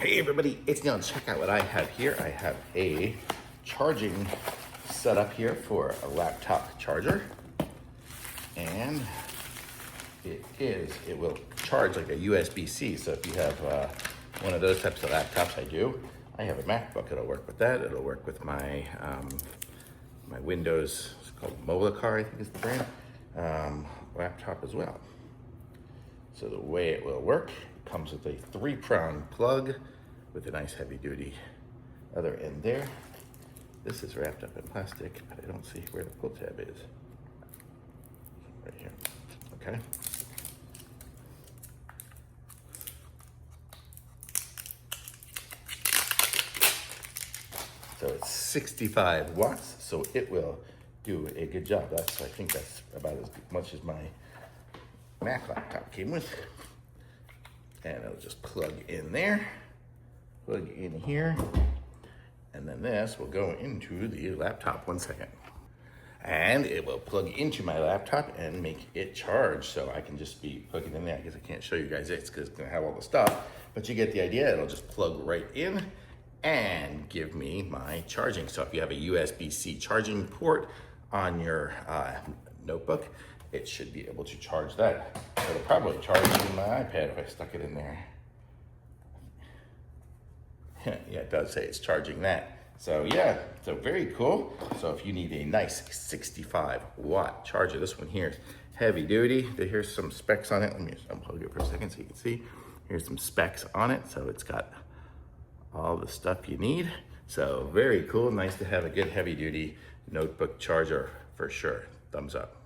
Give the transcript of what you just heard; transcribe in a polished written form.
Hey everybody, it's Neil. Check out what I have here. I have a charging setup here for a laptop charger. And it will charge like a USB-C. So if you have one of those types of laptops, I have a MacBook, it'll work with that. It'll work with my my Windows, it's called Car, I think is the brand, laptop as well. So the way it will work, it comes with a 3-prong plug with a nice heavy duty other end there. This is wrapped up in plastic, but I don't see where the pull tab is. Right here, okay. So it's 65 watts, so it will do a good job. I think that's about as much as my Mac laptop came with. And it'll just plug in there, plug in here, and then this will go into the laptop. 1 second. And it will plug into my laptop and make it charge. So I can just be plugging in there. I guess I can't show you guys it because it's gonna have all the stuff, but you get the idea. It'll just plug right in and give me my charging. So if you have a USB-C charging port on your notebook, it should be able to charge that. It'll probably charge even my iPad if I stuck it in there. Yeah, it does say it's charging that. So yeah, so very cool. So if you need a nice 65-watt charger, this one here is heavy duty. Here's some specs on it. Let me just unplug it for a second so you can see. Here's some specs on it. So it's got all the stuff you need. So very cool, nice to have a good heavy duty notebook charger for sure. Thumbs up.